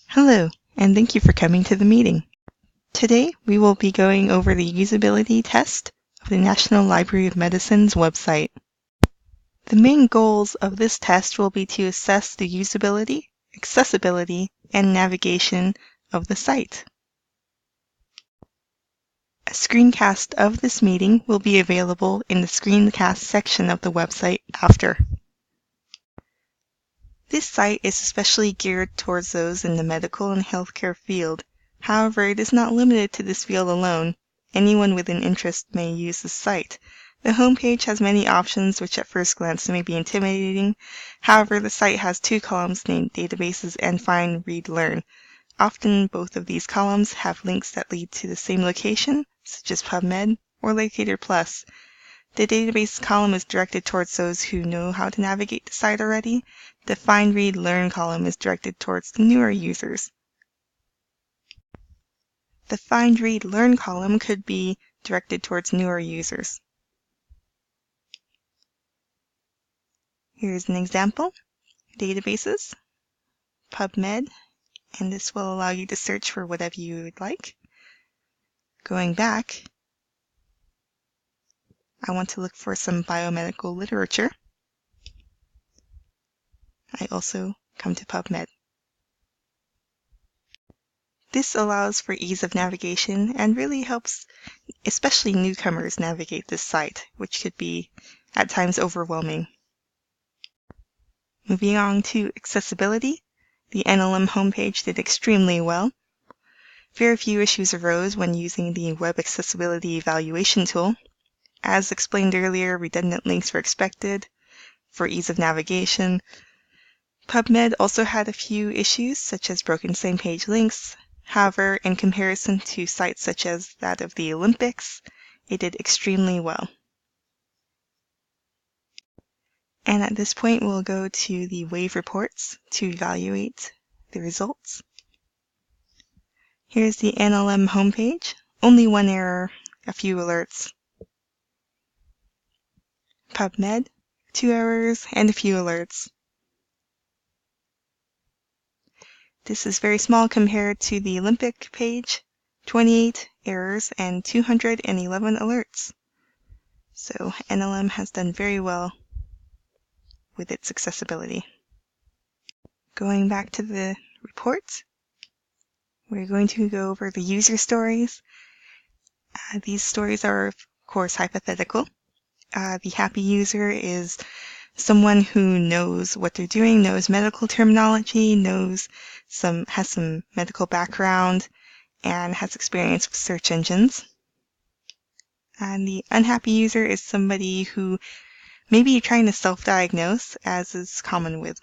Hello, and thank you for coming to the meeting. Today, we will be going over the usability test of the National Library of Medicine's website. The main goals of this test will be to assess the usability, accessibility, and navigation of the site. A screencast of this meeting will be available in the screencast section of the website after. This site is especially geared towards those in the medical and healthcare field. However, it is not limited to this field alone. Anyone with an interest may use this site. The homepage has many options which at first glance may be intimidating. However, the site has two columns named Databases and Find, Read, Learn. Often both of these columns have links that lead to the same location, such as PubMed or Locator Plus. The database column is directed towards those who know how to navigate the site already. The Find, Read, Learn column is directed towards the newer users. The Find, Read, Learn column could be directed towards newer users. Here's an example. Databases, PubMed, and this will allow you to search for whatever you would like. Going back, I want to look for some biomedical literature. I also come to PubMed. This allows for ease of navigation and really helps especially newcomers navigate this site, which could be at times overwhelming. Moving on to accessibility, the NLM homepage did extremely well. Very few issues arose when using the Web Accessibility Evaluation tool. As explained earlier, redundant links were expected for ease of navigation. PubMed also had a few issues, such as broken same-page links. However, in comparison to sites such as that of the Olympics, it did extremely well. And at this point, we'll go to the WAVE reports to evaluate the results. Here's the NLM homepage. Only one error, a few alerts. PubMed, 2 errors and a few alerts. This is very small compared to the Olympic page, 28 errors and 211 alerts. So NLM has done very well with its accessibility. Going back to the report, we're going to go over the user stories. These stories are, of course, hypothetical. The happy user is someone who knows what they're doing, knows medical terminology, has some medical background, and has experience with search engines. And the unhappy user is somebody who may be trying to self-diagnose, as is common with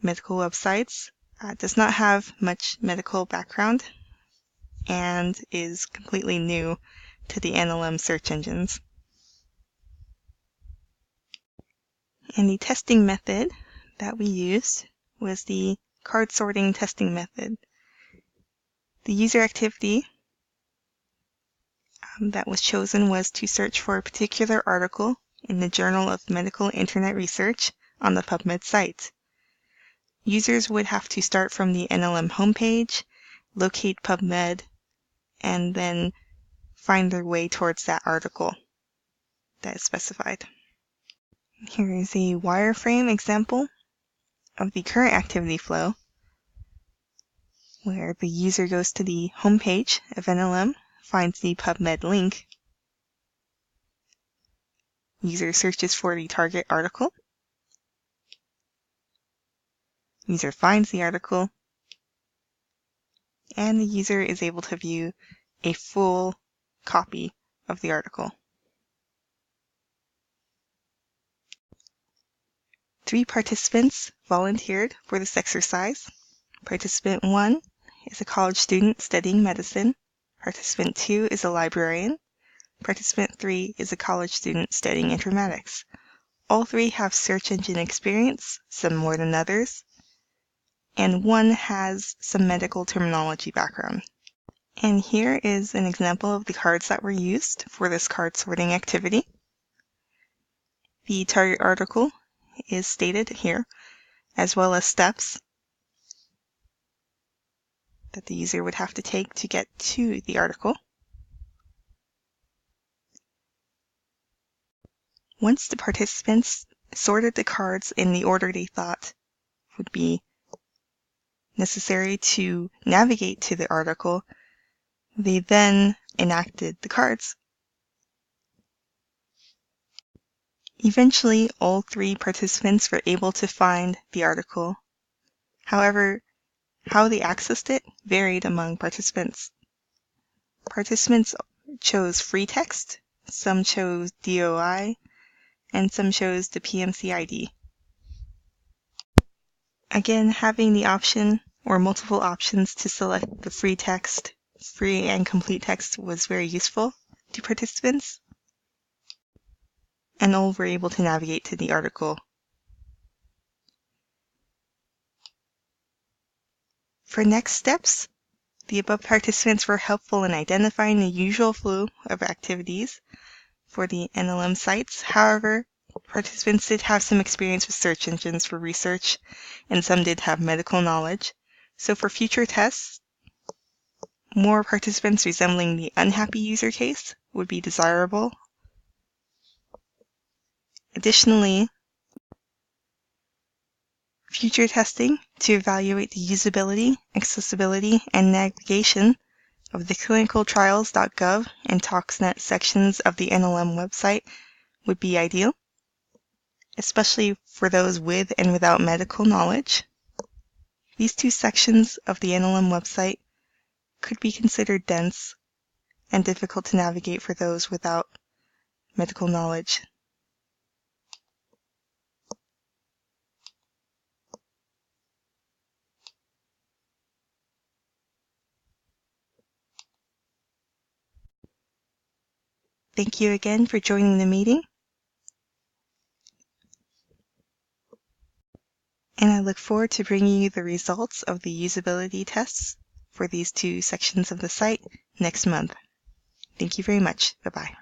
medical websites, does not have much medical background, and is completely new to the NLM search engines. And the testing method that we used was the card sorting testing method. The user activity that was chosen was to search for a particular article in the Journal of Medical Internet Research on the PubMed site. Users would have to start from the NLM homepage, locate PubMed, and then find their way towards that article that is specified. Here is a wireframe example of the current activity flow, where the user goes to the homepage of NLM, finds the PubMed link. User searches for the target article. User finds the article. And the user is able to view a full copy of the article. 3 participants volunteered for this exercise. Participant 1 is a college student studying medicine. Participant 2 is a librarian. Participant 3 is a college student studying informatics. All 3 have search engine experience, some more than others, and 1 has some medical terminology background. And here is an example of the cards that were used for this card sorting activity. The target article is stated here, as well as steps. that the user would have to take to get to the article. Once the participants sorted the cards in the order they thought would be necessary to navigate to the article, they then enacted the cards. Eventually, all 3 participants were able to find the article. However, how they accessed it varied among participants. Participants chose free text, some chose DOI, and some chose the PMC ID. Again, having the option or multiple options to select the free text, free and complete text was very useful to participants, and all were able to navigate to the article. For next steps, the above participants were helpful in identifying the usual flow of activities for the NLM sites. However, participants did have some experience with search engines for research, and some did have medical knowledge. So for future tests, more participants resembling the unhappy user case would be desirable. Additionally, future testing to evaluate the usability, accessibility, and navigation of the clinicaltrials.gov and ToxNet sections of the NLM website would be ideal, especially for those with and without medical knowledge. These 2 sections of the NLM website could be considered dense and difficult to navigate for those without medical knowledge. Thank you again for joining the meeting, and I look forward to bringing you the results of the usability tests for these 2 sections of the site next month. Thank you very much. Bye-bye.